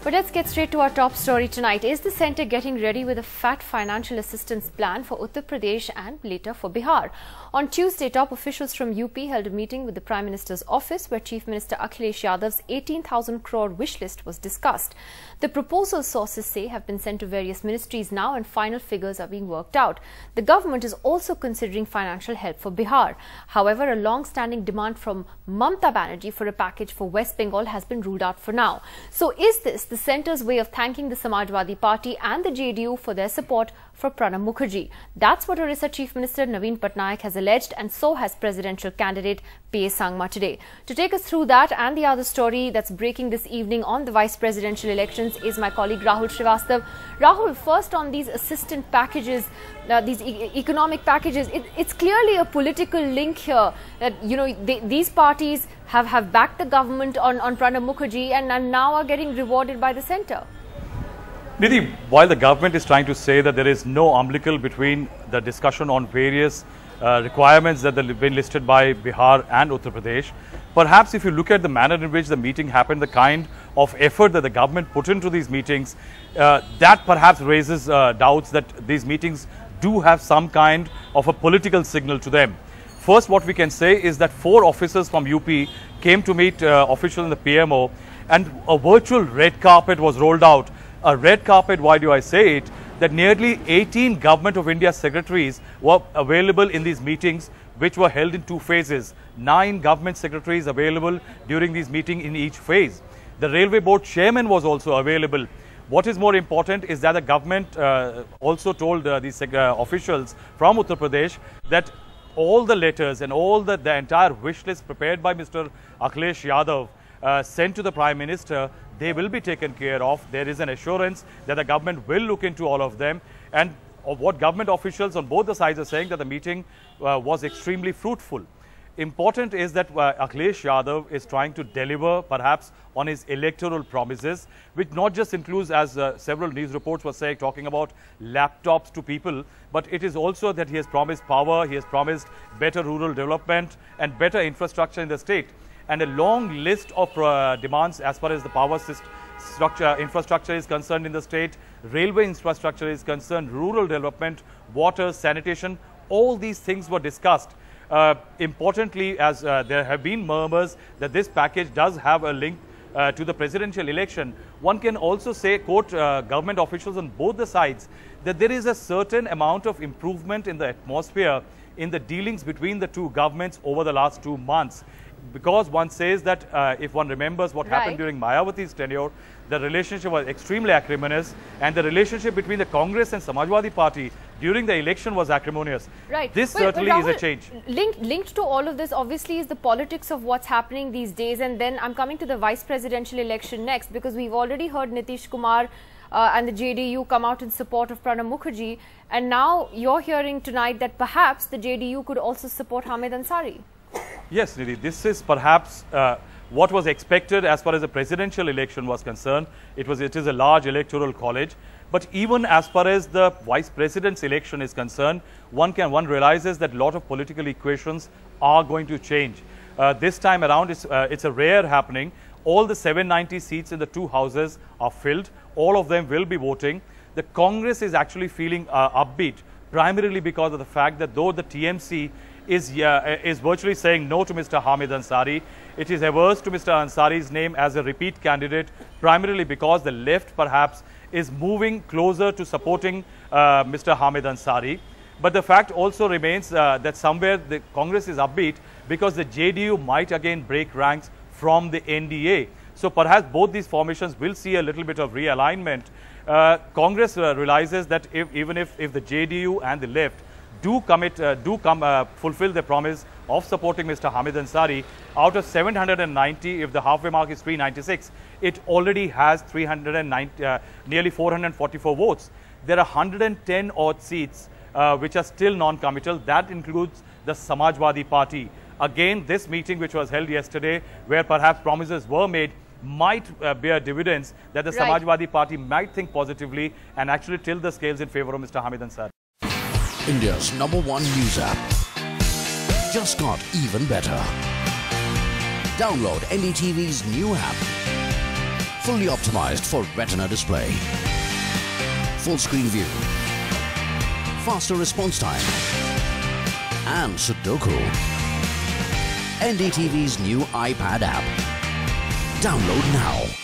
But let's get straight to our top story tonight. Is the centre getting ready with a fat financial assistance plan for Uttar Pradesh and later for Bihar? On Tuesday, top officials from UP held a meeting with the Prime Minister's office where Chief Minister Akhilesh Yadav's 18,000 crore wish list was discussed. The proposals, sources say, have been sent to various ministries now and final figures are being worked out. The government is also considering financial help for Bihar. However, a long-standing demand from Mamata Banerjee for a package for West Bengal has been ruled out for now. So is this the centre's way of thanking the Samajwadi party and the JDU for their support for Pranab Mukherjee? That's what Orissa Chief Minister Naveen Patnaik has alleged, and so has presidential candidate P.A. Sangma today. To take us through that and the other story that's breaking this evening on the vice presidential elections is my colleague Rahul Srivastav. Rahul, first on these assistant packages, these economic packages, it's clearly a political link here that, you know, these parties have backed the government on Pranab Mukherjee and now are getting rewarded by the centre. Nidhi, while the government is trying to say that there is no umbilical between the discussion on various requirements that have been listed by Bihar and Uttar Pradesh, perhaps if you look at the manner in which the meeting happened, the kind of effort that the government put into these meetings, that perhaps raises doubts that these meetings do have some kind of a political signal to them. First, what we can say is that 4 officers from UP came to meet officials in the PMO, and a virtual red carpet was rolled out. A red carpet, why do I say it? That nearly 18 Government of India secretaries were available in these meetings, which were held in 2 phases. 9 government secretaries available during these meetings in each phase. The Railway Board chairman was also available. What is more important is that the government also told these officials from Uttar Pradesh that all the letters and all the entire wish list prepared by Mr. Akhilesh Yadav sent to the Prime Minister, they will be taken care of. There is an assurance that the government will look into all of them. And what government officials on both the sides are saying, that the meeting was extremely fruitful. Important is that Akhilesh Yadav is trying to deliver perhaps on his electoral promises, which not just includes, as several news reports were saying, talking about laptops to people, but it is also that he has promised power, he has promised better rural development and better infrastructure in the state. And a long list of demands as far as the power infrastructure is concerned in the state, railway infrastructure is concerned, rural development, water, sanitation, all these things were discussed. Importantly, as there have been murmurs that this package does have a link to the presidential election, one can also say, quote government officials on both the sides, that there is a certain amount of improvement in the atmosphere in the dealings between the 2 governments over the last 2 months. Because one says that if one remembers what happened during Mayawati's tenure, the relationship was extremely acrimonious, and the relationship between the Congress and Samajwadi party during the election was acrimonious. Right. This certainly is a change. Linked to all of this, obviously, is the politics of what's happening these days. And then I'm coming to the vice presidential election next, because we've already heard Nitish Kumar and the JDU come out in support of Pranab Mukherjee. And now you're hearing tonight that perhaps the JDU could also support Hamid Ansari. Yes, Nidhi, this is perhaps what was expected as far as the presidential election was concerned. It is a large electoral college. But even as far as the vice president's election is concerned, one realizes that a lot of political equations are going to change. This time around, it's a rare happening. All the 790 seats in the 2 houses are filled. All of them will be voting. The Congress is actually feeling upbeat, primarily because of the fact that though the TMC is virtually saying no to Mr. Hamid Ansari, it is averse to Mr. Ansari's name as a repeat candidate, primarily because the left perhaps is moving closer to supporting Mr. Hamid Ansari. But the fact also remains that somewhere the Congress is upbeat because the JDU might again break ranks from the NDA. So perhaps both these formations will see a little bit of realignment. Congress realizes that even if the JDU and the left do fulfill their promise of supporting Mr. Hamid Ansari, out of 790, if the halfway mark is 396, it already has nearly 444 votes. There are 110 odd seats which are still non-committal. That includes the Samajwadi party. Again, this meeting which was held yesterday, where perhaps promises were made, might bear dividends, that the Samajwadi party might think positively and actually tilt the scales in favor of Mr. Hamid Ansari. India's #1 news app just got even better. Download NDTV's new app. Fully optimized for retina display. Full screen view. Faster response time. And Sudoku. NDTV's new iPad app. Download now.